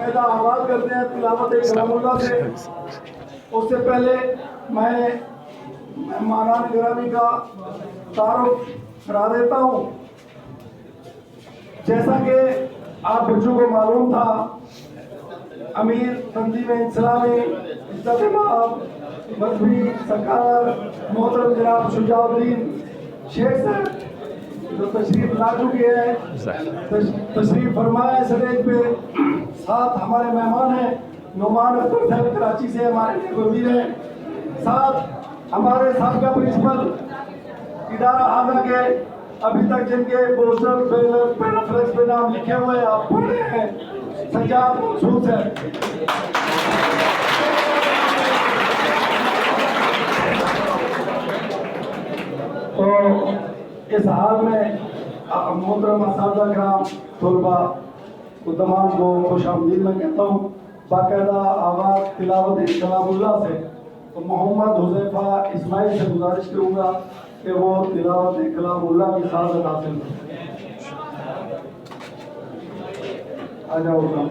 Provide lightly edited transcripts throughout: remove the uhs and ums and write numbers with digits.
باقاعدہ آغاز کرتے ہیں تلاوت کلام اللہ سے۔ اس سے پہلے میں مہمانان گرامی کا تعارف کرا دیتا ہوں۔ جیسا کہ آپ بچوں کو معلوم تھا، امیر تنظیم انسلامی عزت مآب مذہبی سرکار محترم جناب شجاع الدین شیخ صاحب جو تشریف لا چکے ہیں، تشریف فرمائے سٹیج پہ۔ ساتھ ہمارے مہمان ہیں نعمان اختر صاحب کراچی سے، ہمارے لیے وزیر ہیں۔ ساتھ ہمارے سابقہ پرنسپل ادارہ اعلیٰ کے ابھی تک جن کے پوسٹر فلیکس پہ نام لکھے ہوئے آپ پڑھ رہے ہیں، سجاد منصور صاحب۔ تو اس حال میں محترم اساتذہ کرام، طلباء کو تمام کو خوش آمدید میں کہتا ہوں۔ باقاعدہ آغاز تلاوت کلام اللہ سے، تو محمد حذیفہ اسماعیل سے گزارش کروں گا کہ وہ تلاوت کلام اللہ کی سعادت حاصل کریں۔ آ جاؤ گا۔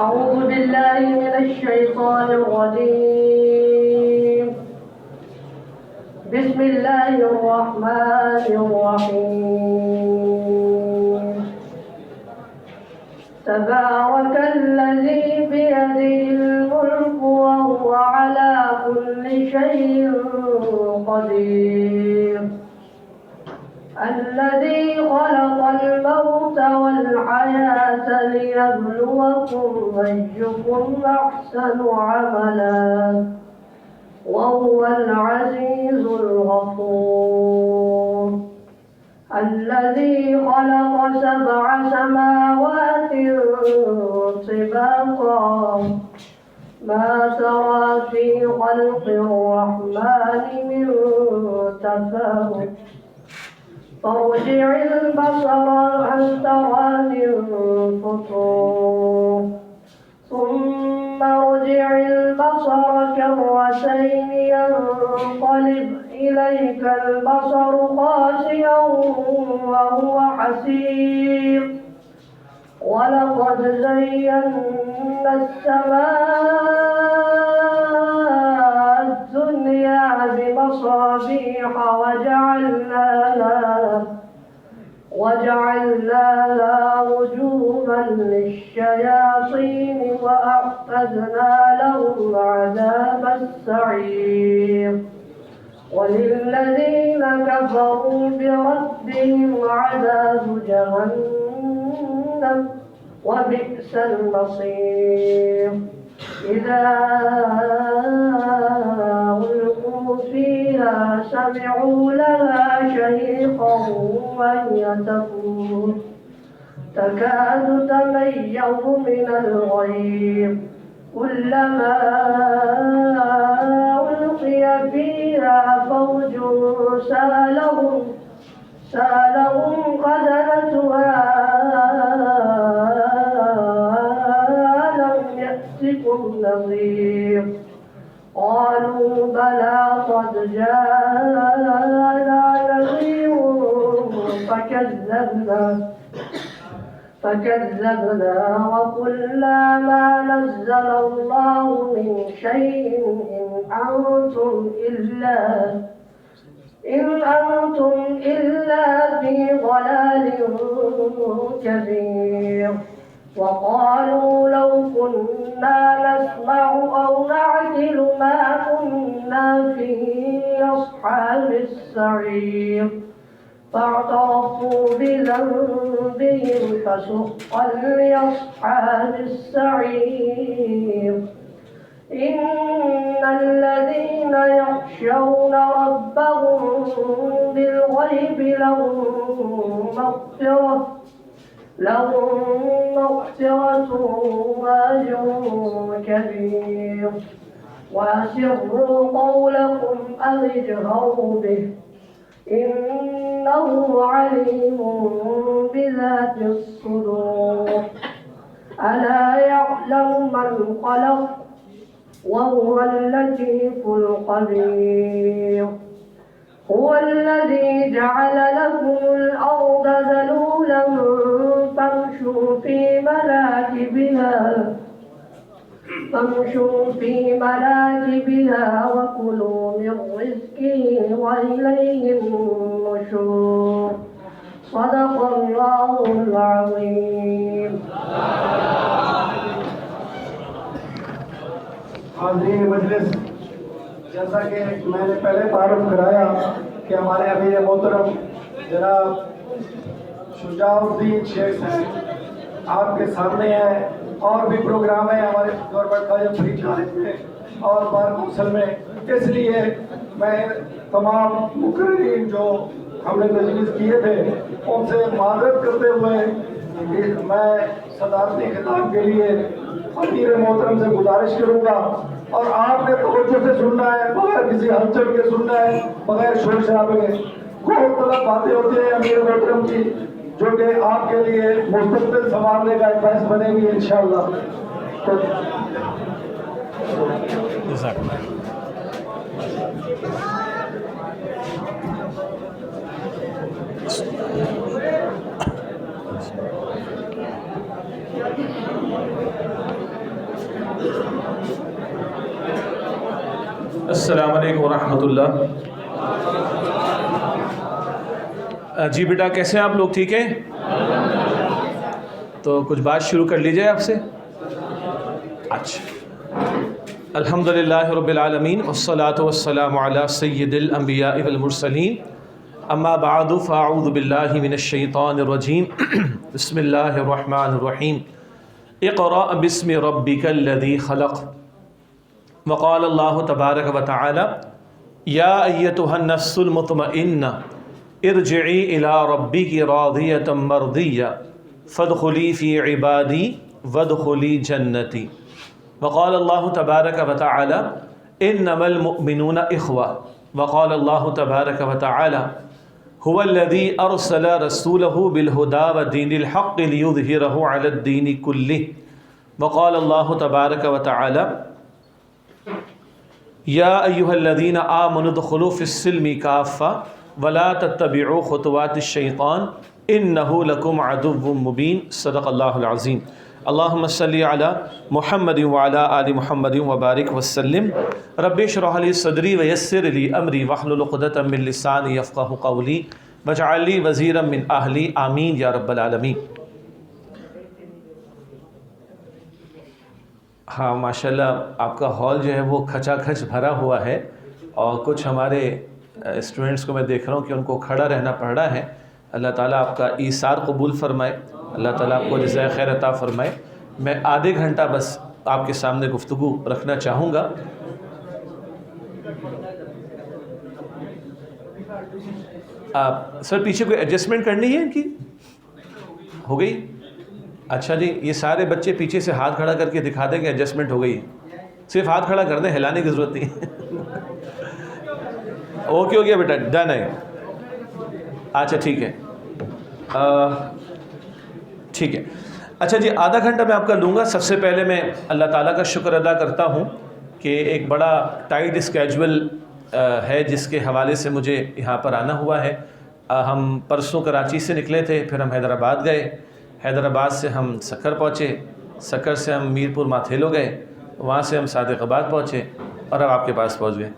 أعوذ بالله من الشيطان الرجيم. بسم الله الرحمن الرحيم. تبارك الذي بيده الملك وهو على كل شيء قدير. الذي خلق الموت والحياة ليبلوكم أيكم أحسن عملا وهو العزيز الغفور. الذي خلق 7 سماوات طباقا ما ترى في خلق الرحمن من تفاوت فارجع البصر هل ترى من فطور ثم ارجع البصر كرتين ينقلب إليك البصر خاسئا وهو حسير. ولقد زينا السماء الدنيا بمصابيح وجعلناها رجوما للشياطين وأعتدنا لهم عذاب السعير. وللذين كفروا بربهم عذاب جهنم وبئس المصير. إذا ألقوا فيها سمعوا لها شهيقا وهي تكاد تميز من الغيظ. كلما ألقي فيها فوج سألهم خزنتها ألم يأتكم نذير. قالوا بلى قد جاءنا نذير فكذبنا وقلنا ما نزل الله من شيء إن أنتم إلا في ضلال كبير. وقالوا لو كنا نسمع أو نعقل ما كنا في أصحاب السعير. فاعترفوا بذنبهم فسحقا لأصحاب السعير. إن الذين يخشون ربهم بالغيب لهم مغفرة وأجر كبير. وأسروا قولكم أو اجهروا به إنه عليم بذات الصدور ألا يعلم من خلق وهو اللطيف الخبير هو الذي جعل لكم الأرض ذلولا فامشوا في مناكبها وكلوا من رزقه وإليه النشور صدق الله العظيم. حاضرین مجلس، جیسا کہ میں نے پہلے تعارف کرایا کہ ہمارے امیر محترم جناب شجاع الدین شیخ صاحب آپ کے سامنے ہیں، اور بھی پروگرام ہیں ہمارے گورنمنٹ کالج فری کالج میں اور بار کونسل میں، اس لیے میں تمام مقررین جو ہم نے تجویز کیے تھے ان سے معذرت کرتے ہوئے میں صدارتی خطاب کے لیے امیر محترم سے گزارش کروں گا، اور آپ نے توجہ سے سننا ہے، بغیر کسی ہلچل کے سننا ہے، بغیر شور شرابے کے۔ بہت طلب باتیں ہوتی ہیں امیر محترم کی جو کہ آپ کے لیے مستقبل سنوارنے کا ایک باعث بنے گی انشاءاللہ۔ السلام علیکم ورحمۃ اللہ۔ جی بیٹا کیسے ہیں آپ لوگ؟ ٹھیک ہیں؟ تو کچھ بات شروع کر لی جائے آپ سے۔ اچھا، الحمدللہ رب العالمین والصلاة والسلام علی سید الانبیاء والمرسلین، اما بعد فاعوذ باللہ من الشیطان الرجیم، بسم اللہ الرحمن الرحیم، اقرأ باسم ربک الذی خلق، وقال اللہ تبارک و تعالی یا ایتها النفس المطمئنہ ارجعی الی ربک راضیۃ مرضیہ فادخلی فی عبادی وادخلی جنتی، وقال اللہ تبارک و تعالی انما المؤمنون اخوہ، وقال اللہ تبارک و تعالی هو الذی ارسل رسولہ بالہدی ودین الحق لیظہرہ علی الدین کلہ، وقال اللہ تبارک و تعالی یا ایہا الذین آمنوا ادخلوا فی السلم کافہ ولا تتبعوا خطوات الشیطان انہ لکم عدو مبین، صدق اللہ العظیم۔ اللہم صلی علی محمد وعلی آل محمد وبارک وسلم۔ رب اشرح لی صدری ویسر لی امری واحلل عقدۃ من لسانی یفقہوا قولی واجعل لی وزیرا من اہلی، آمین یا رب العالمین۔ ہاں ماشاءاللہ آپ کا ہال جو ہے وہ کھچا کھچ بھرا ہوا ہے، اور کچھ ہمارے اسٹوڈنٹس کو میں دیکھ رہا ہوں کہ ان کو کھڑا رہنا پڑ رہا ہے۔ اللہ تعالیٰ آپ کا ایثار قبول فرمائے، اللہ تعالیٰ آپ کو جزائے خیر عطا فرمائے۔ میں آدھے گھنٹہ بس آپ کے سامنے گفتگو رکھنا چاہوں گا۔ سر پیچھے کوئی ایڈجسٹمنٹ کرنی ہے ان کی؟ ہو گئی؟ اچھا جی، یہ سارے بچے پیچھے سے ہاتھ کھڑا کر کے دکھا دیں کہ ایڈجسٹمنٹ ہو گئی ہے، صرف ہاتھ کھڑا کر دیں، ہلانے کی ضرورت نہیں۔ اوکے ہو گیا بیٹا، ڈن ہے۔ اچھا ٹھیک ہے، ٹھیک ہے۔ اچھا جی، آدھا گھنٹہ میں آپ کا لوں گا۔ سب سے پہلے میں اللہ تعالیٰ کا شکر ادا کرتا ہوں کہ ایک بڑا ٹائٹ اسکیجول ہے جس کے حوالے سے مجھے یہاں پر آنا ہوا ہے۔ ہم پرسوں کراچی سے نکلے تھے، پھر ہم حیدرآباد گئے، حیدرآباد سے ہم سکر پہنچے، سکر سے ہم میرپور ماتھیلو گئے، وہاں سے ہم صادق آباد پہنچے، اور اب آپ کے پاس پہنچ گئے۔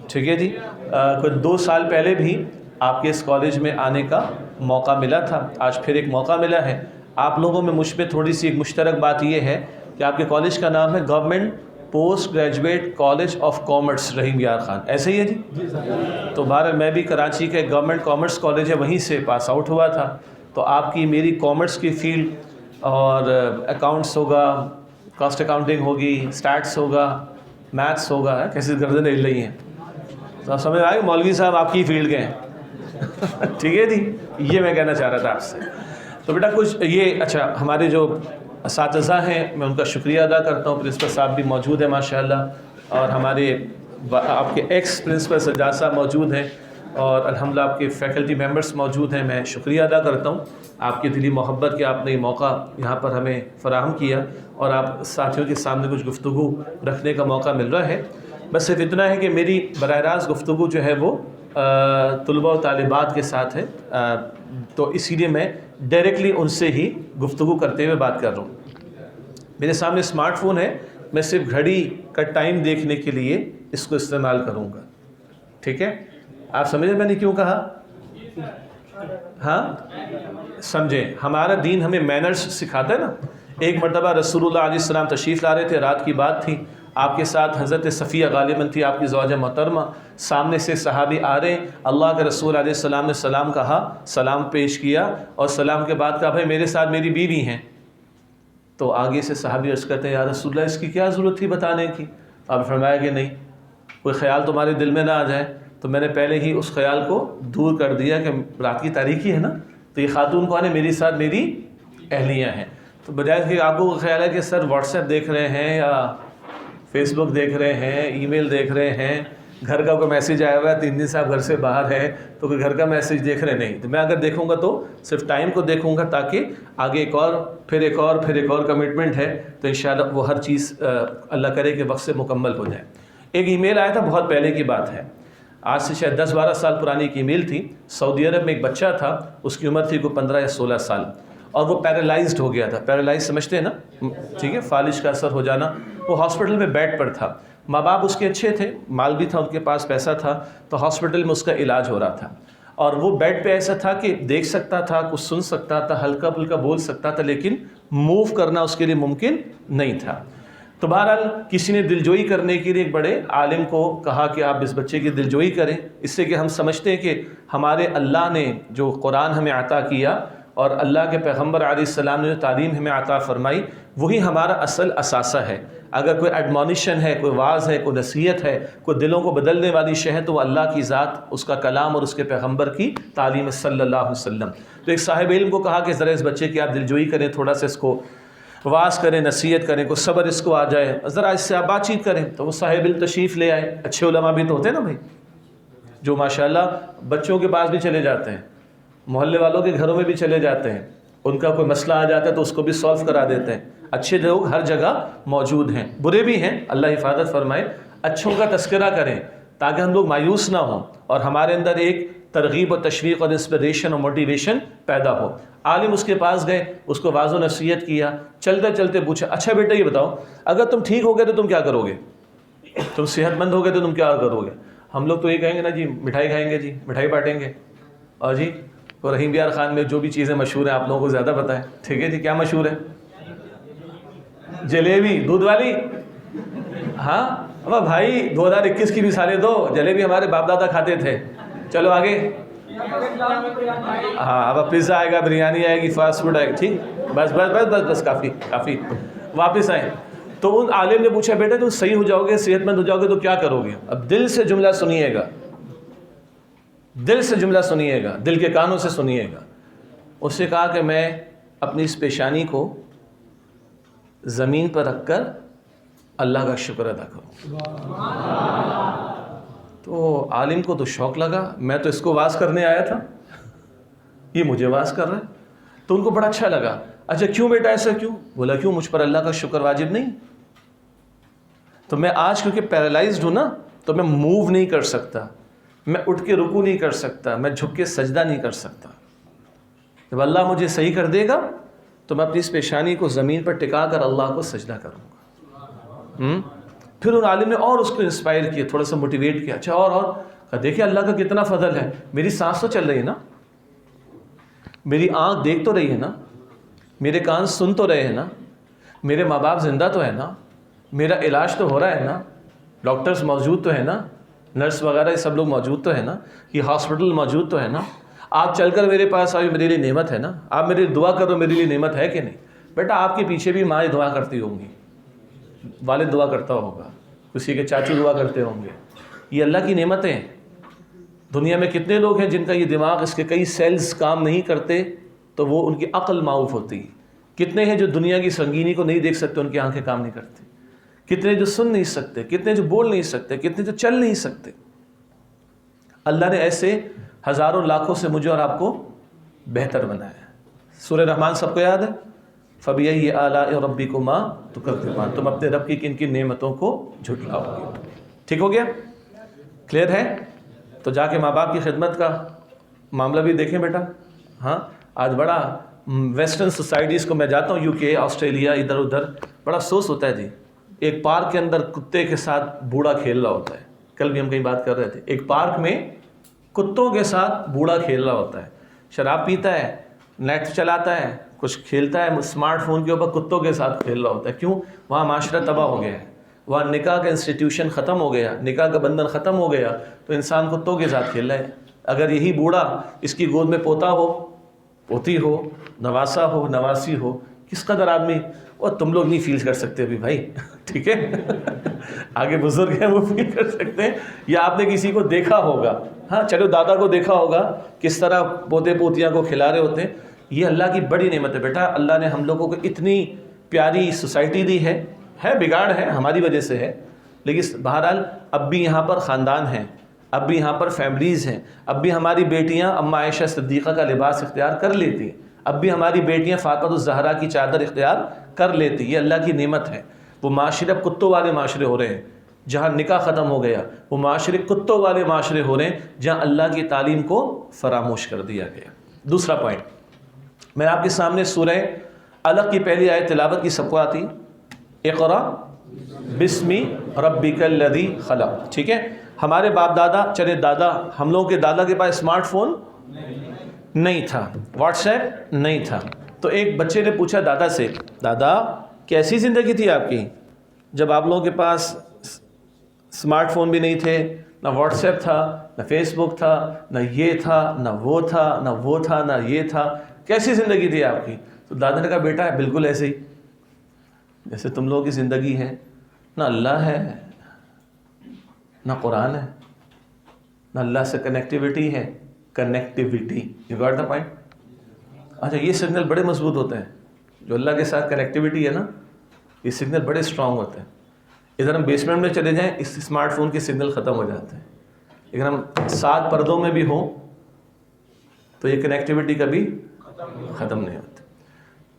ٹھیک ہے جی، کچھ 2 سال پہلے بھی آپ کے اس کالج میں آنے کا موقع ملا تھا، آج پھر ایک موقع ملا ہے۔ آپ لوگوں میں مجھ پہ تھوڑی سی ایک مشترک بات یہ ہے کہ آپ کے کالج کا نام ہے government post graduate college of commerce Rahim Yar Khan, ایسے ہی ہے جی؟ تو بہرحال میں بھی کراچی کے گورنمنٹ کامرس کالج ہے وہیں سے پاس آؤٹ ہوا تھا، تو آپ کی میری کامرس کی فیلڈ اور اکاؤنٹس ہوگا، کاسٹ اکاؤنٹنگ ہوگی، اسٹیٹس ہوگا، میتھس ہوگا، کیسی گردنیں ہل رہی ہیں، تو آپ سمجھ آئے مولوی صاحب آپ کی فیلڈ کے ہیں۔ ٹھیک ہے جی، یہ میں کہنا چاہ رہا تھا آپ سے۔ تو بیٹا کچھ یہ اچھا، ہمارے جو اساتذہ ہیں میں ان کا شکریہ ادا کرتا ہوں، پرنسپل صاحب بھی موجود ہیں ماشاءاللہ، اور ہمارے آپ کے ایکس پرنسپل سجاد صاحب موجود ہیں، اور الحمدللہ آپ کے فیکلٹی ممبرس موجود ہیں. میں شکریہ ادا کرتا ہوں آپ کی دلی محبت کہ آپ نے یہ موقع یہاں پر ہمیں فراہم کیا اور آپ ساتھیوں کے سامنے کچھ گفتگو رکھنے کا موقع مل رہا ہے. بس صرف اتنا ہے کہ میری براہ راست گفتگو جو ہے وہ طلباء و طالبات کے ساتھ ہے، تو اسی لیے میں ڈائریکٹلی ان سے ہی گفتگو کرتے ہوئے بات کر رہا ہوں. میرے سامنے اسمارٹ فون ہے، میں صرف گھڑی کا ٹائم دیکھنے کے لیے اس کو استعمال کروں گا. ٹھیک ہے؟ آپ سمجھیں میں نے کیوں کہا؟ ہاں سمجھیں، ہمارا دین ہمیں مینرز سکھاتا ہے نا. ایک مرتبہ رسول اللہ علیہ السلام تشریف لا رہے تھے، رات کی بات تھی، آپ کے ساتھ حضرت صفیہ غالباً تھی، آپ کی زوجہ محترمہ. سامنے سے صحابی آ رہے ہیں، اللہ کے رسول علیہ السلام نے سلام کہا، سلام پیش کیا اور سلام کے بعد کہا بھائی میرے ساتھ میری بیوی ہیں. تو آگے سے صحابی عرض کرتے ہیں یا رسول اللہ اس کی کیا ضرورت تھی بتانے کی؟ آپ فرمایا کہ نہیں، کوئی خیال تمہارے دل میں نہ آ جائے. تو میں نے پہلے ہی اس خیال کو دور کر دیا کہ رات کی تاریکی ہے نا، تو یہ خاتون کون ہے؟ میری ساتھ میری اہلیہ ہیں. تو بجائے کہ آپ کو خیال ہے کہ سر واٹس ایپ دیکھ رہے ہیں یا فیس بک دیکھ رہے ہیں، ای میل دیکھ رہے ہیں، گھر کا کوئی میسیج آیا ہوا ہے، 3 دن سے آپ گھر سے باہر ہیں تو کوئی گھر کا میسیج دیکھ رہے نہیں. تو میں اگر دیکھوں گا تو صرف ٹائم کو دیکھوں گا تاکہ آگے ایک اور کمٹمنٹ ہے تو انشاءاللہ وہ ہر چیز اللہ کرے کہ وقت سے مکمل ہو جائے. ایک ای میل آیا تھا، بہت پہلے کی بات ہے، آج سے شاید 10-12 سال پرانی ایک ای میل تھی. سعودی عرب میں ایک بچہ تھا، اس کی عمر تھی کوئی 15 یا 16 سال، اور وہ پیرالائزڈ ہو گیا تھا. پیرالائز سمجھتے ہیں نا؟ ٹھیک ہے، فالج کا اثر ہو جانا. وہ ہاسپٹل میں بیڈ پر تھا، ماں باپ اس کے اچھے تھے، مال بھی تھا، ان کے پاس پیسہ تھا، تو ہاسپٹل میں اس کا علاج ہو رہا تھا. اور وہ بیڈ پہ ایسا تھا کہ دیکھ سکتا تھا، کچھ سن سکتا تھا، ہلکا پھلکا بول سکتا تھا، لیکن موو کرنا اس کے لیے ممکن نہیں تھا. تو بہرحال کسی نے دلجوئی کرنے کے لیے ایک بڑے عالم کو کہا کہ آپ اس بچے کی دلجوئی کریں، اس سے کہ ہم سمجھتے ہیں کہ ہمارے اللہ نے جو قرآن ہمیں عطا کیا اور اللہ کے پیغمبر علیہ السلام نے جو تعلیم ہمیں عطا فرمائی وہی ہمارا اصل اثاثہ ہے. اگر کوئی ایڈمونیشن ہے، کوئی واعظ ہے، کوئی نصیحت ہے، کوئی دلوں کو بدلنے والی شے ہے تو وہ اللہ کی ذات، اس کا کلام اور اس کے پیغمبر کی تعلیم صلی اللہ علیہ وسلم. تو ایک صاحب علم کو کہا کہ ذرا اس بچے کی آپ دلجوئی کریں، تھوڑا سا اس کو واعظ کریں، نصیحت کریں، کوئی صبر اس کو آ جائے، ذرا اس سے آپ بات چیت کریں. تو وہ صاحب علم تشریف لے آئے. اچھے علماء بھی تو ہوتے ہیں نا بھائی، جو ماشاءاللہ بچوں کے پاس بھی چلے جاتے ہیں، محلے والوں کے گھروں میں بھی چلے جاتے ہیں، ان کا کوئی مسئلہ آ جاتا ہے تو اس کو بھی سولو کرا دیتے ہیں. اچھے لوگ ہر جگہ موجود ہیں، برے بھی ہیں، اللہ حفاظت فرمائے. اچھوں کا تذکرہ کریں تاکہ ہم لوگ مایوس نہ ہوں اور ہمارے اندر ایک ترغیب و تشویق اور انسپریشن اور موٹیویشن پیدا ہو. عالم اس کے پاس گئے، اس کو واضح و نصیحت کیا، چلتے چلتے پوچھا اچھا بیٹا یہ بتاؤ اگر تم ٹھیک ہو گئے تو تم کیا کرو گے؟ تم صحت مند ہو گئے تو تم کیا کرو گے؟ ہم لوگ تو یہ کہیں گے نا جی مٹھائی کھائیں گے، جی مٹھائی بانٹیں گے، اور جی تو رحیم بیار خان میں جو بھی چیزیں مشہور ہیں آپ لوگوں کو زیادہ پتہ ہے. ٹھیک ہے جی، کیا مشہور ہے؟ جلیبی دودھ والی. ہاں اب بھائی 2021 کی مثالیں دو، جلیبی ہمارے باپ دادا کھاتے تھے. چلو آگے. ہاں اب پیزا آئے گا، بریانی آئے گی، فاسٹ فوڈ آئے گا. ٹھیک، بس بس بس بس بس کافی. واپس آئیں تو ان عالم نے پوچھا بیٹا تم صحیح ہو جاؤ گے، صحت مند ہو جاؤ گے تو کیا کرو گے؟ اب دل سے جملہ سنیے گا، دل سے جملہ سنیے گا، دل کے کانوں سے سنیے گا. اس سے کہا کہ میں اپنی اس پیشانی کو زمین پر رکھ کر اللہ کا شکر ادا کروں. تو عالم کو تو شوق لگا، میں تو اس کو واعظ کرنے آیا تھا، یہ مجھے واعظ کر رہا ہے. تو ان کو بڑا اچھا لگا. اچھا کیوں بیٹا ایسا کیوں؟ بولا کیوں مجھ پر اللہ کا شکر واجب نہیں؟ تو میں آج کیونکہ پیرالائزڈ ہوں نا تو میں موو نہیں کر سکتا، میں اٹھ کے رکوع نہیں کر سکتا، میں جھک کے سجدہ نہیں کر سکتا. جب اللہ مجھے صحیح کر دے گا تو میں اپنی اس پیشانی کو زمین پر ٹکا کر اللہ کو سجدہ کروں گا. پھر ان عالم نے اور اس کو انسپائر کیا، تھوڑا سا موٹیویٹ کیا. اچھا اور دیکھیں اللہ کا کتنا فضل ہے، میری سانس تو چل رہی ہے نا، میری آنکھ دیکھ تو رہی ہے نا، میرے کان سن تو رہے ہیں نا، میرے ماں باپ زندہ تو ہے نا، میرا علاج تو ہو رہا ہے نا، ڈاکٹرز موجود تو ہے نا، نرس وغیرہ یہ سب لوگ موجود تو ہے نا، یہ ہاسپٹل موجود تو ہے نا، آپ چل کر میرے پاس آئے میرے لیے نعمت ہے نا، آپ میرے لیے دعا کرو میرے لیے نعمت ہے کہ نہیں؟ بیٹا آپ کے پیچھے بھی ماں دعا کرتی ہوں گی، والد دعا کرتا ہوگا، کسی کے چاچو دعا کرتے ہوں گے. یہ اللہ کی نعمتیں ہیں. دنیا میں کتنے لوگ ہیں جن کا یہ دماغ، اس کے کئی سیلز کام نہیں کرتے تو وہ ان کی عقل معاف ہوتی ہے. کتنے ہیں جو دنیا کی سنگینی کو نہیں دیکھ سکتے، ان کی آنکھیں کام نہیں کرتی. کتنے جو سن نہیں سکتے، کتنے جو بول نہیں سکتے، کتنے جو چل نہیں سکتے. اللہ نے ایسے ہزاروں لاکھوں سے مجھے اور آپ کو بہتر بنایا ہے. سورہ رحمان سب کو یاد ہے؟ فَبِأَيِّ آلَاءِ رَبِّكُمَا تُكَذِّبَانِ. تم اپنے رب کی کن کن نعمتوں کو جھٹلاؤ گے. ٹھیک ہو گیا؟ کلیئر ہے؟ تو جا کے ماں باپ کی خدمت کا معاملہ بھی دیکھیں بیٹا. ہاں آج بڑا ویسٹرن سوسائٹیز کو میں جاتا ہوں، یو کے، آسٹریلیا، ادھر ادھر، بڑا افسوس ہوتا ہے جی. ایک پارک کے اندر کتے کے ساتھ بوڑھا کھیل رہا ہوتا ہے. کل بھی ہم کہیں بات کر رہے تھے، ایک پارک میں کتوں کے ساتھ بوڑھا کھیل رہا ہوتا ہے، شراب پیتا ہے، نیٹ چلاتا ہے، کچھ کھیلتا ہے اسمارٹ فون کے اوپر، کتوں کے ساتھ کھیل رہا ہوتا ہے. کیوں؟ وہاں معاشرہ تباہ ہو گیا ہے، وہاں نکاح کا انسٹیٹیوشن ختم ہو گیا، نکاح کا بندھن ختم ہو گیا، تو انسان کتوں کے ساتھ کھیل رہا ہے. اگر یہی بوڑھا، اس کی گود میں پوتا ہو، پوتی ہو، نواسا ہو، نواسی ہو، کس قدر آدمی، اور تم لوگ نہیں فیل کر سکتے ابھی بھائی، ٹھیک ہے؟ آگے بزرگ ہیں وہ فیل کر سکتے ہیں، یا آپ نے کسی کو دیکھا ہوگا، ہاں چلو دادا کو دیکھا ہوگا کس طرح پوتے پوتیاں کو کھلا رہے ہوتے ہیں. یہ اللہ کی بڑی نعمت ہے بیٹا. اللہ نے ہم لوگوں کو اتنی پیاری سوسائٹی دی ہے بگاڑ ہے ہماری وجہ سے ہے، لیکن بہرحال اب بھی یہاں پر خاندان ہیں، اب بھی یہاں پر فیملیز ہیں، اب بھی ہماری بیٹیاں اماں عائشہ صدیقہ کا لباس اختیار کر لیتی ہیں، اب بھی ہماری بیٹیاں فاطمہ الزہرا کی چادر اختیار کر لیتی. یہ اللہ کی نعمت ہے. وہ معاشرے اب کتوں والے معاشرے ہو رہے ہیں جہاں نکاح ختم ہو گیا، وہ معاشرے کتوں والے معاشرے ہو رہے ہیں جہاں اللہ کی تعلیم کو فراموش کر دیا گیا. دوسرا پوائنٹ، میں آپ کے سامنے سورہ علق کی پہلی آیت تلاوت کی سب کو آتی، اقرا بسم ربک الذی خلق. ٹھیک ہے؟ ہمارے باپ دادا، چلے دادا، ہم لوگوں کے دادا کے پاس اسمارٹ فون نہیں تھا، واٹس ایپ نہیں تھا. تو ایک بچے نے پوچھا دادا سے، دادا کیسی زندگی تھی آپ کی جب آپ لوگوں کے پاس اسمارٹ فون بھی نہیں تھے، نہ واٹس ایپ تھا، نہ فیس بک تھا، نہ یہ تھا، نہ وہ تھا، نہ وہ تھا، نہ یہ تھا، کیسی زندگی تھی آپ کی؟ تو دادا نے کہا بیٹا بالکل ایسے ہی جیسے تم لوگوں کی زندگی ہے. نہ اللہ ہے، نہ قرآن ہے، نہ اللہ سے کنیکٹیوٹی ہے. Connectivity, you got the point? اچھا یہ سگنل بڑے مضبوط ہوتے ہیں، جو اللہ کے ساتھ کنیکٹیوٹی ہے نا، یہ سگنل بڑے اسٹرانگ ہوتے ہیں. ادھر ہم بیسمنٹ میں چلے جائیں، اس اسمارٹ فون کے سگنل ختم ہو جاتے ہیں. لیکن ہم 7 پردوں میں بھی ہوں تو یہ کنیکٹیوٹی کبھی ختم نہیں ہوتی.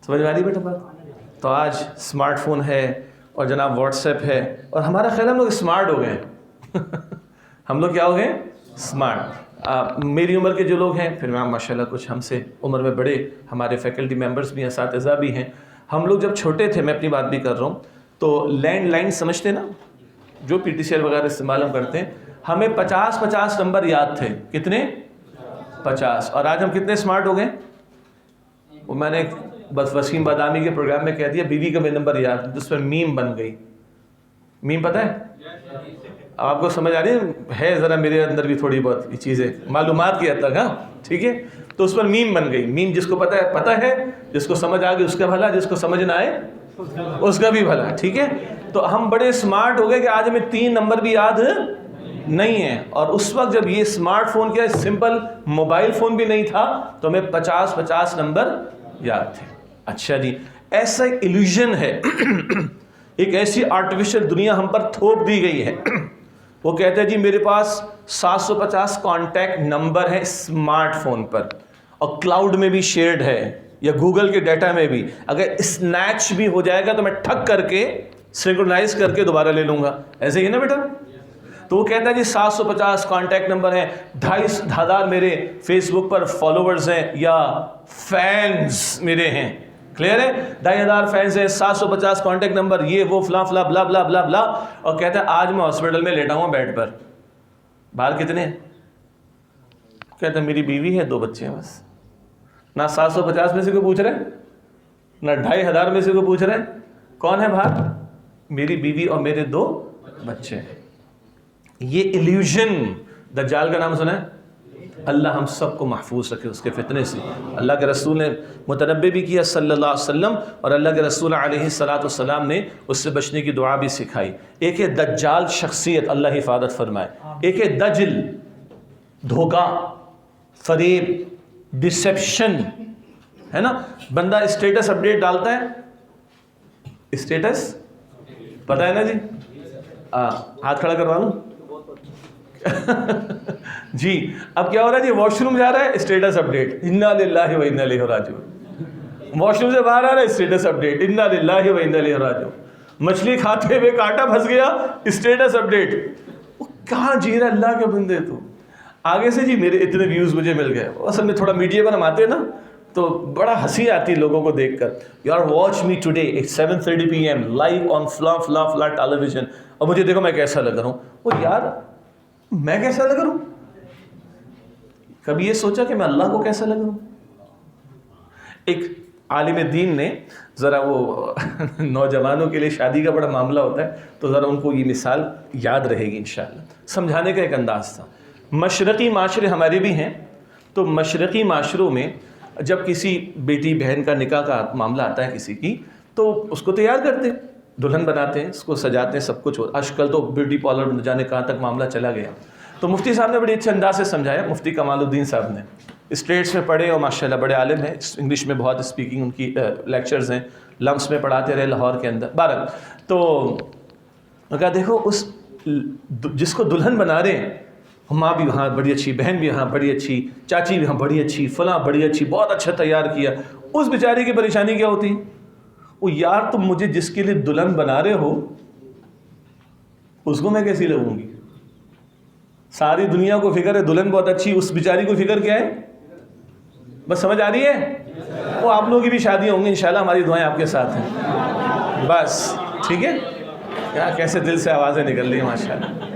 سمجھ میں آ رہی بیٹا بات؟ تو آج اسمارٹ فون ہے اور جناب واٹس ایپ ہے، اور ہمارا خیال ہم لوگ اسمارٹ ہو گئے ہم لوگ کیا ہو گئے؟ اسمارٹ. میری عمر کے جو لوگ ہیں، پھر ماشاء اللہ کچھ ہم سے عمر میں بڑے ہمارے فیکلٹی ممبرس بھی ہیں، اساتذہ بھی ہیں. ہم لوگ جب چھوٹے تھے، میں اپنی بات بھی کر رہا ہوں، تو لینڈ لائن سمجھتے نا، جو پی ٹی سی ایل وغیرہ استعمال ہم کرتے ہیں، ہمیں 50 نمبر یاد تھے. کتنے؟ 50. اور آج ہم کتنے اسمارٹ ہو گئے؟ وہ میں نے بس وسیم بادامی کے پروگرام میں کہہ دیا بیوی کا بھی نمبر یاد، جس پر میم بن گئی. میم پتہ ہے آپ کو؟ سمجھ آ رہی ہے ذرا میرے اندر بھی تھوڑی بہت یہ چیزیں معلومات کی حد تک، ہاں ٹھیک ہے. تو اس پر میم بن گئی. میم جس کو پتہ ہے، جس کو سمجھ آ گئی اس کا بھلا، جس کو سمجھ نہ آئے اس کا بھی بھلا. ٹھیک ہے؟ تو ہم بڑے اسمارٹ ہو گئے کہ آج ہمیں 3 نمبر بھی یاد نہیں ہیں. اور اس وقت جب یہ اسمارٹ فون کیا سمپل موبائل فون بھی نہیں تھا تو ہمیں 50 نمبر یاد تھے. اچھا جی، ایسا ایک ایلیوژن ہے ایک ایسی آرٹیفیشل دنیا ہم پر تھوپ دی گئی ہے. وہ کہتے ہیں جی میرے پاس 750 کانٹیکٹ نمبر ہے اسمارٹ فون پر، اور کلاؤڈ میں بھی شیئرڈ ہے، یا گوگل کے ڈیٹا میں بھی. اگر اسنیچ بھی ہو جائے گا تو میں ٹھک کر کے سنکرونائز کر کے دوبارہ لے لوں گا. ایسے ہی نا بیٹا؟ تو وہ کہتا ہے جی 750 کانٹیکٹ نمبر ہیں، 2,500 میرے فیس بک پر فالوورز ہیں یا فینز میرے ہیں. کلیئر ہے؟ 2,500 فینز ہیں، 750 کانٹیکٹ نمبر، یہ وہ فلاں فلاں بلا بلا بلا بلا. اور کہتا ہے آج میں ہاسپٹل میں لیٹا ہوں بیڈ پر. باہر کتنے ہیں؟ کہتا ہے میری بیوی ہے، 2 بچے ہیں بس. نہ 750 میں سے کوئی پوچھ رہے، نہ 2,500 میں سے کوئی پوچھ رہے کون ہے باہر؟ میری بیوی اور میرے 2 بچے ہیں. یہ ایلیوژن، دجال کا نام سنا ہے؟ اللہ ہم سب کو محفوظ رکھے اس کے فتنے سے. اللہ کے رسول نے متنبہ بھی کیا صلی اللہ علیہ وسلم، اور اللہ کے رسول علیہ السلام نے اس سے بچنے کی دعا بھی سکھائی. ایک ہے دجال شخصیت، اللہ حفاظت فرمائے. ایک ہے دجل، دھوکہ، فریب، ڈسیپشن، ہے نا. بندہ اسٹیٹس اپڈیٹ ڈالتا ہے، اسٹیٹس پتہ ہے نا جی؟ ہاتھ کھڑا کروا لوں جی اب کیا ہو رہا ہے جی؟ واش روم جا رہا ہے اسٹیٹس اپڈیٹ انا للہ و انا الیہ راجعون. واش روم سے باہر آ رہا ہے اسٹیٹس اپڈیٹ انا للہ و انا الیہ راجعون. مچھلی کھاتے ہوئے کانٹا پھنس گیا اسٹیٹس اپڈیٹ. کہاں جی رہا اللہ کے بندے تو. آگے سے جی میرے اتنے ویوز مجھے مل گئے. اصل میں تھوڑا میڈیا پر ہم آتے ہیں نا تو بڑا ہنسی آتی ہے لوگوں کو دیکھ کر. یار watch me today at 7:30 PM live on فلاں فلاں فلاں ٹیلی ویژن. اور مجھے دیکھو میں کیسا لگ رہا ہوں. وہ یار میں کیسا لگ رہا ہوں؟ کبھی یہ سوچا کہ میں اللہ کو کیسا لگ رہا ہوں؟ ایک عالم دین نے ذرا وہ نوجوانوں کے لیے شادی کا بڑا معاملہ ہوتا ہے تو ذرا ان کو یہ مثال یاد رہے گی انشاءاللہ. سمجھانے کا ایک انداز تھا. مشرقی معاشرے ہمارے بھی ہیں تو مشرقی معاشروں میں جب کسی بیٹی بہن کا نکاح کا معاملہ آتا ہے کسی کی تو اس کو تیار کرتے ہیں, دلہن بناتے ہیں, اس کو سجاتے ہیں, سب کچھ. آج کل تو بیوٹی پارلر نہ جانے کہاں تک معاملہ چلا گیا. تو مفتی صاحب نے بڑے اچھے انداز سے سمجھایا. مفتی کمال الدین صاحب نے اسٹیٹس میں پڑھے اور ماشاءاللہ بڑے عالم ہیں, انگلش میں بہت اسپیکنگ ان کی لیکچرز ہیں, لمس میں پڑھاتے رہے لاہور کے اندر. بہرحال تو کہا دیکھو اس جس کو دلہن بنا رہے ہیں, ماں بھی وہاں بڑی اچھی, بہن بھی وہاں بڑی اچھی, چاچی بھی وہاں بڑی اچھی, فلاں بڑی اچھی, بہت اچھا تیار کیا. اس بیچاری کی پریشانی کیا ہوتی؟ وہ یار تم مجھے جس کے لیے دلہن بنا رہے ہو اس کو میں کیسی لگوں گی؟ ساری دنیا کو فکر ہے دلہن بہت اچھی, اس بیچاری کو فکر کیا ہے؟ بس سمجھ آ رہی ہے؟ وہ آپ لوگوں کی بھی شادی ہوں گی انشاءاللہ, ہماری دعائیں آپ کے ساتھ ہیں بس. ٹھیک ہے, کیا کیسے دل سے آوازیں نکل رہی ہیں ماشاءاللہ.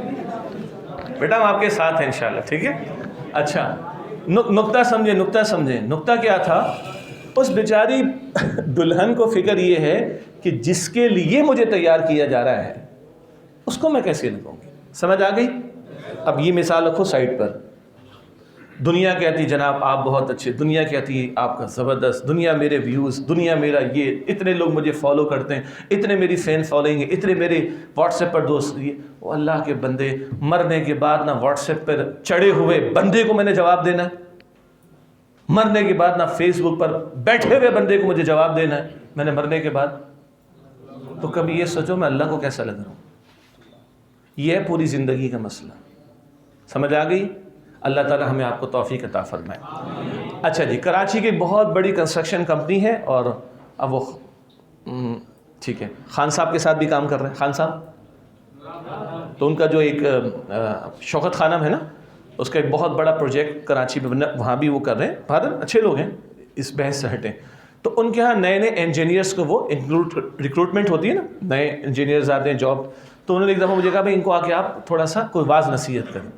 بیٹا ہم آپ کے ساتھ ہیں انشاءاللہ. ٹھیک ہے, اچھا نقطہ سمجھیں, نقطہ سمجھیں. نقطہ کیا تھا؟ اس بیچاری دلہن کو فکر یہ ہے کہ جس کے لیے مجھے تیار کیا جا رہا ہے اس کو میں کیسے لگاؤں گی. سمجھ آ گئی؟ اب یہ مثال رکھو سائڈ پر. دنیا کہتی جناب آپ بہت اچھے, دنیا کہتی آپ کا زبردست, دنیا میرے ویوز, دنیا میرا یہ, اتنے لوگ مجھے فالو کرتے ہیں, اتنے میری فین فالوئنگ ہے, اتنے میرے واٹس ایپ پر دوست. یہ وہ اللہ کے بندے, مرنے کے بعد نہ واٹس ایپ پر چڑھے ہوئے بندے کو میں نے جواب دینا ہے, مرنے کے بعد نہ فیس بک پر بیٹھے ہوئے بندے کو مجھے جواب دینا ہے میں نے مرنے کے بعد. تو کبھی یہ سوچو میں اللہ کو کیسا لگ رہا ہوں. یہ ہے پوری زندگی کا مسئلہ. سمجھ آ گئی؟ اللہ تعالی ہمیں آپ کو توفیق عطا فرمائے. اچھا جی, کراچی کی بہت بڑی کنسٹرکشن کمپنی ہے اور اب وہ ٹھیک ہے خان صاحب کے ساتھ بھی کام کر رہے ہیں. خان صاحب تو ان کا جو ایک شوکت خانم ہے نا, اس کا ایک بہت بڑا پروجیکٹ کراچی میں, وہاں بھی وہ کر رہے ہیں. بہت اچھے لوگ ہیں, اس بحث سے ہٹیں. تو ان کے یہاں نئے نئے انجینئرس کو وہ ریکروٹمنٹ ہوتی ہے نا, نئے انجینئرز آتے ہیں جاب. تو انہوں نے ایک دفعہ مجھے کہا بھائی ان کو آ کے آپ تھوڑا سا کوئی واز نصیحت کریں.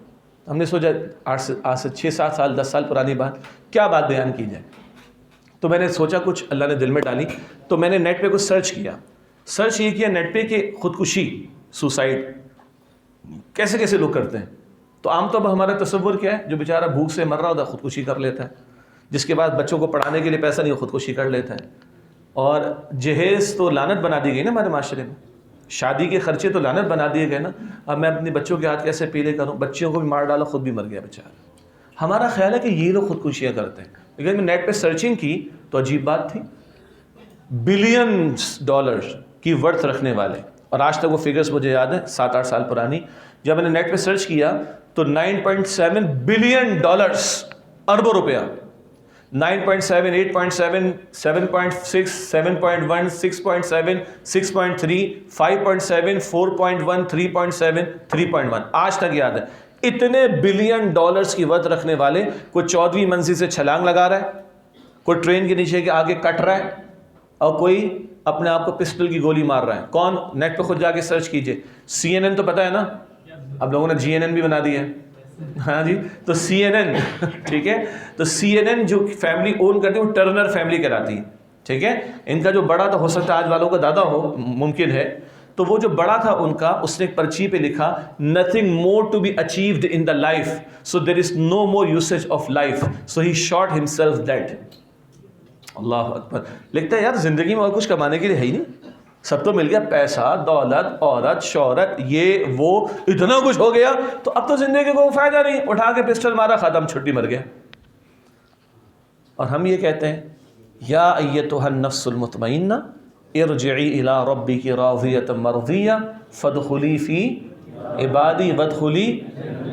ہم نے سوچا آج سے 6-7 سال 10 سال پرانی بات, کیا بات بیان کی جائے. تو میں نے سوچا کچھ اللہ نے دل میں ڈالی, تو میں نے نیٹ پہ کچھ سرچ یہ کیا نیٹ پہ کہ خودکشی, سوسائڈ کیسے کیسے لوگ کرتے ہیں. تو عام طور پر ہمارا تصور کیا ہے, جو بیچارہ بھوک سے مر رہا ہوتا ہے خودکشی کر لیتا ہے, جس کے بعد بچوں کو پڑھانے کے لیے پیسہ نہیں, خودکشی کر لیتا ہے. اور جہیز تو لعنت بنا دی گئی نا ہمارے معاشرے میں, شادی کے خرچے تو لعنت بنا دیے گئے نا. اب میں اپنے بچوں کے ہاتھ کیسے پیلے کروں, بچوں کو بھی مار ڈالا, خود بھی مر گیا بیچارہ. ہمارا خیال ہے کہ یہ لوگ خودکشیاں کرتے ہیں, لیکن میں نیٹ پہ سرچنگ کی تو عجیب بات تھی, $بلینز کی ورتھ رکھنے والے, اور آج تک وہ فگرز مجھے یاد ہیں 7-8 سال پرانی. جب میں نے نیٹ پہ سرچ کیا تو $9.7 بلین, اربوں روپیہ, 9.7, 8.7, 7.6, 7.1, 6.7, 6.3, 5.7, 4.1, 3.7, 3.1, آج تک یاد ہے. اتنے $بلین کی ورتھ رکھنے والے, کوئی 14ویں منزل سے چھلانگ لگا رہا ہے, کوئی ٹرین کے نیچے کے آگے کٹ رہا ہے, اور کوئی اپنے آپ کو پسٹل کی گولی مار رہا ہے. کون؟ نیٹ پہ خود جا کے سرچ کیجئے. CNN تو پتہ ہے نا, اب لوگوں نے GNN بھی بنا دیا ہے. ہاں جی, تو CNN ٹھیک ہے, تو CNN جو فیملی اون کرتی ہے وہ ٹرنر فیملی کہلاتی ہے. ٹھیک ہے, ان کا جو بڑا تھا, ہو سکتا ہے آج والوں کا دادا ہو, ممکن ہے. تو وہ جو بڑا تھا ان کا, اس نے ایک پرچی پہ لکھا nothing more to be achieved in the life, so there is no more usage of life, so he shot himself dead. اللہ اکبر. لکھتا ہے یار زندگی میں اور کچھ کمانے کے لیے ہے ہی نہیں, سب تو مل گیا, پیسہ, دولت, عورت, شہرت, یہ وہ اتنا کچھ ہو گیا, تو اب تو زندگی کو فائدہ نہیں, اٹھا کے پسٹل مارا, ختم, چھٹی, مر گیا. اور ہم یہ کہتے ہیں یا ایتھا النفس المطمئنہ ارجعی الی ربک راضیۃ مرضیہ فادخلی فی عبادی وادخلی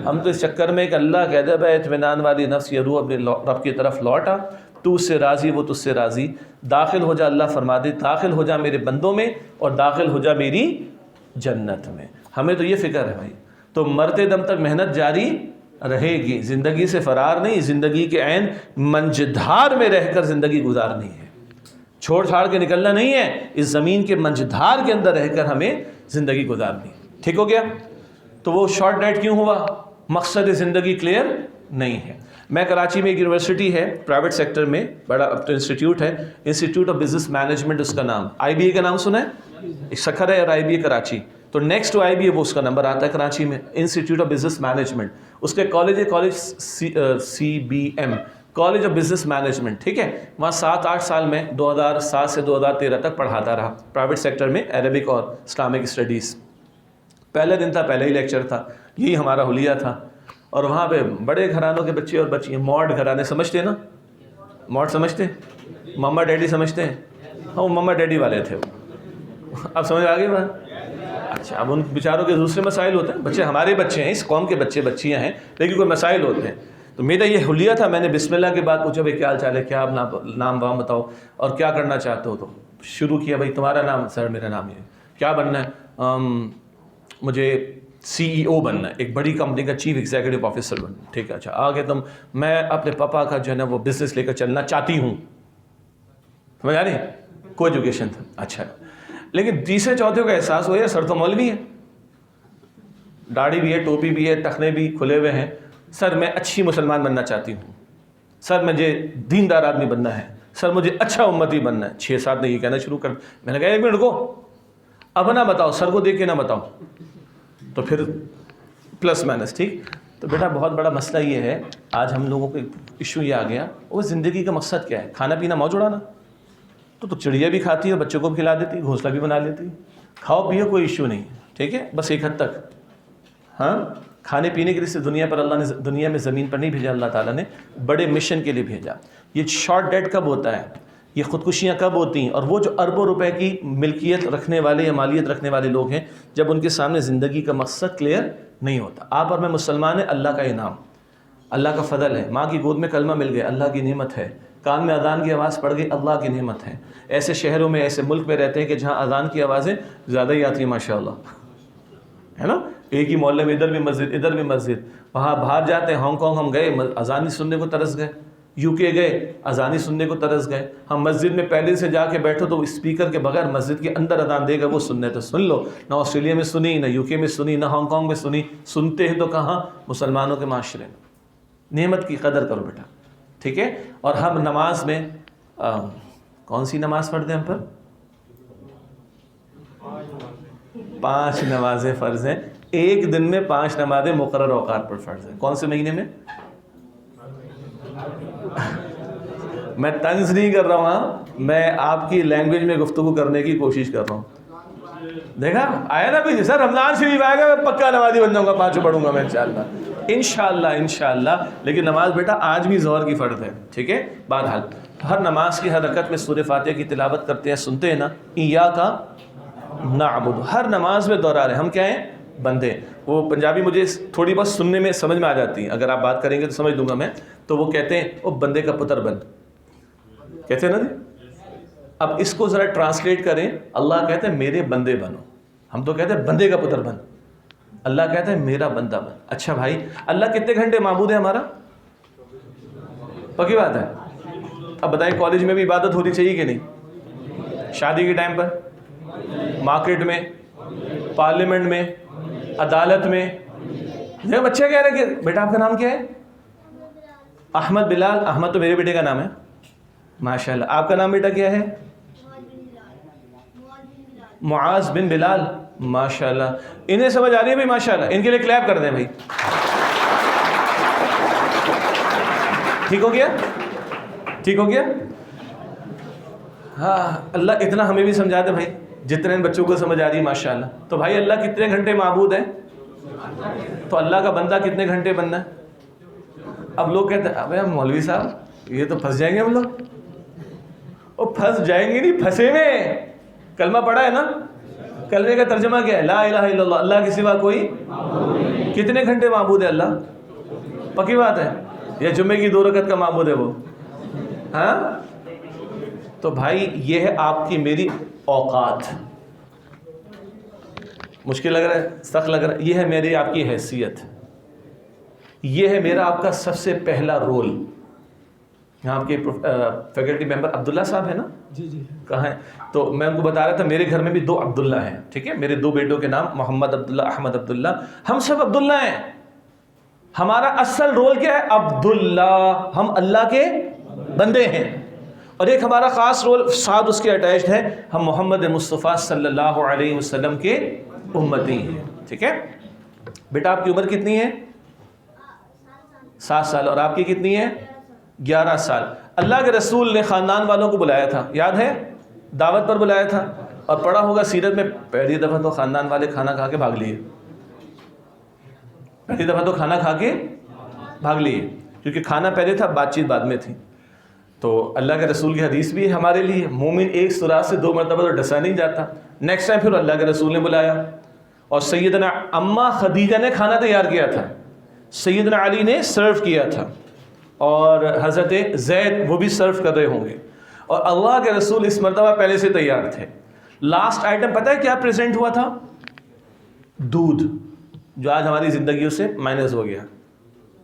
ہم تو اس چکر میں کہ اللہ کہہ دے اطمینان والی نفس یہ روح اپنے رب کی طرف لوٹا، تو اس سے راضی وہ تجھ سے راضی، داخل ہو جا، اللہ فرما دے داخل ہو جا میرے بندوں میں اور داخل ہو جا میری جنت میں۔ ہمیں تو یہ فکر ہے بھائی، تو مرتے دم تک محنت جاری رہے گی، زندگی سے فرار نہیں، زندگی کے عین منجدھار میں رہ کر زندگی گزارنی ہے، چھوڑ چھاڑ کے نکلنا نہیں ہے، اس زمین کے منجدھار کے اندر رہ کر ہمیں زندگی گزارنی ہے۔ ٹھیک ہو گیا؟ تو وہ شارٹ ڈیٹ کیوں ہوا؟ مقصد زندگی کلیئر نہیں ہے۔ میں کراچی میں ایک یونیورسٹی ہے پرائیویٹ سیکٹر میں، بڑا انسٹیٹیوٹ ہے، انسٹیٹیوٹ آف بزنس مینجمنٹ اس کا نام، آئی بی اے کا نام سنا ہے؟ ایک سکھر ہے اور آئی بی اے کراچی، تو next to I B A وہ اس کا نمبر آتا ہے کراچی میں، انسٹیٹیوٹ آف بزنس مینجمنٹ، اس کے کالج ہے college C B M, college of business management, ٹھیک ہے؟ وہاں 7-8 سال میں 2007 سے 2013 تک پڑھاتا رہا پرائیویٹ سیکٹر میں، عربک اور اسلامک اسٹڈیز۔ پہلے دن تھا، پہلے ہی لیکچر تھا، یہی ہمارا حلیہ تھا، اور وہاں پہ بڑے گھرانوں کے بچے اور بچیاں، ماڈ گھرانے سمجھتے ہیں نا؟ ماڈ سمجھتے ہیں؟ مما ڈیڈی سمجھتے ہیں؟ ہاں وہ مما ڈیڈی والے تھے وہ، اب سمجھ آ گئی بات؟ اچھا، اب ان بیچاروں کے دوسرے مسائل ہوتے ہیں، بچے ہمارے بچے ہیں، اس قوم کے بچے بچیاں ہیں، لیکن کوئی مسائل ہوتے ہیں۔ تو میرا یہ حلیہ تھا، میں نے بسم اللہ کے بعد پوچھا بھائی کیا حال چال ہے، کیا نام وام بتاؤ اور کیا کرنا چاہتے ہو، تو شروع کیا بھائی تمہارا نام؟ سر میرا نام یہ، کیا بننا ہے؟ مجھے سی ای او بننا ہے، ایک بڑی کمپنی کا چیف ایگزیکٹو آفیسر بننا ہے۔ ٹھیک ہے، اچھا آگے تم؟ میں اپنے پاپا کا جو ہے نا وہ بزنس لے کر چلنا چاہتی ہوں۔ سمجھ آ رہی؟ کوئی ایجوکیشن تھا، اچھا، لیکن تیسرے چوتھے کا احساس ہو، یار سر تو مولوی ہے، داڑھی بھی ہے، ٹوپی بھی ہے، ٹخنے بھی کھلے ہوئے ہیں، سر میں اچھی مسلمان بننا چاہتی ہوں، سر مجھے دیندار آدمی بننا ہے، سر مجھے اچھا امتی بننا ہے۔ 6-7 نے یہ کہنا شروع کر، میں نے کہا ایک منٹ رکو، اب نہ بتاؤ، سر کو دیکھ کے نہ بتاؤ، تو پھر پلس مائنس، ٹھیک؟ تو بیٹا بہت بڑا مسئلہ یہ ہے، آج ہم لوگوں کو ایشو یہ آ گیا، وہ زندگی کا مقصد کیا ہے؟ کھانا پینا موج اڑانا؟ تو چڑیا بھی کھاتی ہے، بچوں کو بھی کھلا دیتی، گھونسلہ بھی بنا لیتی، کھاؤ پیو کوئی ایشو نہیں، ٹھیک ہے، بس ایک حد تک۔ ہاں، کھانے پینے کے لیے دنیا پر اللہ نے دنیا میں زمین پر نہیں بھیجا، اللہ تعالیٰ نے بڑے مشن کے لیے بھیجا۔ یہ شارٹ ڈیٹ کب ہوتا ہے، یہ خودکشیاں کب ہوتی ہیں؟ اور وہ جو اربوں روپے کی ملکیت رکھنے والے یا مالیت رکھنے والے لوگ ہیں، جب ان کے سامنے زندگی کا مقصد کلیئر نہیں ہوتا۔ آپ اور میں مسلمان ہیں، اللہ کا انعام، اللہ کا فضل ہے، ماں کی گود میں کلمہ مل گیا، اللہ کی نعمت ہے، کان میں اذان کی آواز پڑ گئی، اللہ کی نعمت ہے۔ ایسے شہروں میں، ایسے ملک میں رہتے ہیں کہ جہاں اذان کی آوازیں زیادہ ہی آتی ہیں ماشاءاللہ، ہے نا؟ ایک ہی محلے میں ادھر بھی مسجد ادھر بھی مسجد، وہاں باہر جاتے ہیں، ہانگ کانگ ہم گئے، اذان ہی سننے کو ترس گئے، یو کے گئے، اذان ہی سننے کو ترس گئے، ہم مسجد میں پہلے سے جا کے بیٹھو تو اسپیکر کے بغیر مسجد کے اندر اذان دے گا، وہ سننے تو سن لو، نہ آسٹریلیا میں سنی، نہ یو کے میں سنی، نہ ہانگ کانگ میں سنی، سنتے ہیں تو کہاں؟ مسلمانوں کے معاشرے میں۔ نعمت کی قدر کرو بیٹا، ٹھیک ہے؟ اور ہم نماز میں کون سی نماز پڑھتے ہیں ہم پر؟ 5 نمازیں فرض ہیں، ایک دن میں 5 نمازیں مقرر اوقات پر فرض ہیں۔ کون سے مہینے میں؟ میں طنز نہیں کر رہا ہوں، میں آپ کی لینگویج میں گفتگو کرنے کی کوشش کر رہا ہوں۔ دیکھا آیا نا بھی سر، رمضان شریف آئے گا میں پکا نمازی بن جاؤں گا، 5 پڑھوں گا میں انشاءاللہ۔ لیکن نماز بیٹا آج بھی ظہر کی فرض ہے، ٹھیک ہے؟ بہرحال ہر نماز کی ہر رکعت میں سورہ فاتحہ کی تلاوت کرتے ہیں، سنتے ہیں نا، ایاک نعبد، ہر نماز میں دوہرا رہے ہیں، ہم کیا ہیں؟ بندے۔ وہ پنجابی مجھے تھوڑی بہت سننے میں سمجھ میں آ جاتی ہیں، اگر آپ بات کریں گے تو سمجھ لوں گا میں، تو وہ کہتے ہیں او بندے کا پتر بن، کہتے ہیں نا جی۔ اب اس کو ذرا ٹرانسلیٹ کریں، اللہ کہتے ہیں میرے بندے بنو، ہم تو کہتے ہیں بندے کا پتر بن، اللہ کہتا ہے میرا بندہ بن۔ اچھا بھائی، اللہ کتنے گھنٹے معبود ہے ہمارا؟ پکی بات ہے؟ اب بتائیں کالج میں بھی عبادت ہونی چاہیے کہ نہیں؟ شادی کے ٹائم پر، مارکیٹ میں، پارلیمنٹ میں، عدالت میں۔ دیکھو بچے کہہ رہے کہ بیٹا آپ کا نام کیا ہے؟ احمد بلال۔ احمد تو میرے بیٹے کا نام ہے، ماشاءاللہ۔ آپ کا نام بیٹا کیا ہے؟ معاذ بن بلال، ماشاءاللہ۔ انہیں سمجھ آ رہی ہے بھائی؟ ماشاءاللہ، ان کے لیے کلیپ کر دیں بھائی۔ ٹھیک ہو گیا؟ ٹھیک ہو گیا؟ ہاں، اللہ اتنا ہمیں بھی سمجھا دے بھائی، جتنے ان بچوں کو سمجھ آ رہی ہے ماشاءاللہ۔ تو بھائی اللہ کتنے گھنٹے معبود ہے؟ تو اللہ کا بندہ کتنے گھنٹے بننا ہے؟ اب لوگ کہتے ہیں ابے مولوی صاحب یہ تو پھنس جائیں گے ہم لوگ۔ وہ پھنس جائیں گے نہیں، پھنسے ہوئے، کلمہ پڑھا ہے نا، کلمے کا ترجمہ کیا ہے؟ لا الہ الا اللہ، اللہ کے سوا کوئی کتنے گھنٹے معبود ہے اللہ؟ پکی بات ہے؟ یا جمعے کی 2 رکعت کا معبود ہے وہ؟ ہاں؟ تو بھائی یہ ہے آپ کی میری اوقات. مشکل لگ رہا ہے، سخت لگ رہا ہے؟ یہ ہے میری آپ کی حیثیت، یہ ہے میرا آپ کا سب سے پہلا رول. یہاں آپ کے فیکلٹی ممبر عبداللہ صاحب ہے نا؟ جی جی. کہاں ہیں؟ تو میں ان کو بتا رہا تھا میرے گھر میں بھی 2 عبداللہ ہیں، ٹھیک ہے؟ میرے 2 بیٹوں کے نام محمد عبداللہ، احمد عبداللہ. ہم سب عبداللہ ہیں. ہمارا اصل رول کیا ہے؟ عبداللہ. ہم اللہ کے بندے ہیں. اور ایک ہمارا خاص رول ساتھ اس کے اٹیچڈ ہے، ہم محمد مصطفیٰ صلی اللہ علیہ وسلم کے امتی ہیں. ٹھیک ہے بیٹا؟ آپ کی عمر کتنی ہے؟ 7 سال. اور آپ کی کتنی ہے؟ 11 سال. اللہ کے رسول نے خاندان والوں کو بلایا تھا، یاد ہے؟ دعوت پر بلایا تھا. اور پڑھا ہوگا سیرت میں، پہلی دفعہ تو خاندان والے کھانا کھا کے بھاگ لیے. پہلی دفعہ تو کھانا کھا کے بھاگ لیے، کیونکہ کھانا پہلے تھا، بات چیت بعد میں تھی. تو اللہ کے رسول کی حدیث بھی ہے ہمارے لیے، مومن ایک سراغ سے 2 مرتبہ تو ڈسا نہیں جاتا. نیکسٹ ٹائم پھر اللہ کے رسول نے بلایا، اور سیدنا اماں خدیجہ نے کھانا تیار کیا تھا، سیدنا علی نے سرو کیا تھا، اور حضرت زید وہ بھی سرو کر رہے ہوں گے. اور اللہ کے رسول اس مرتبہ پہلے سے تیار تھے. لاسٹ آئٹم پتہ ہے کیا پریزنٹ ہوا تھا؟ دودھ، جو آج ہماری زندگیوں سے مائنس ہو گیا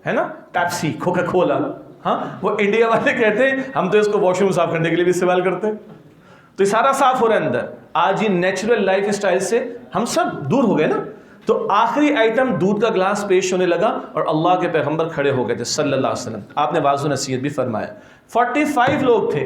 ہے نا. Pepsi, Coca Cola. ہاں وہ انڈیا والے کہتے ہیں ہم تو اس کو واش روم صاف کرنے کے لیے بھی استعمال کرتے ہیں. تو یہ سارا صاف ہو رہا ہے اندر. آج یہ نیچرل لائف اسٹائل سے ہم سب دور ہو گئے نا. تو آخری آئٹم دودھ کا گلاس پیش ہونے لگا، اور اللہ کے پیغمبر کھڑے ہو گئے تھے صلی اللہ علیہ وسلم. آپ نے واضح نصیحت بھی فرمایا. 45 لوگ تھے.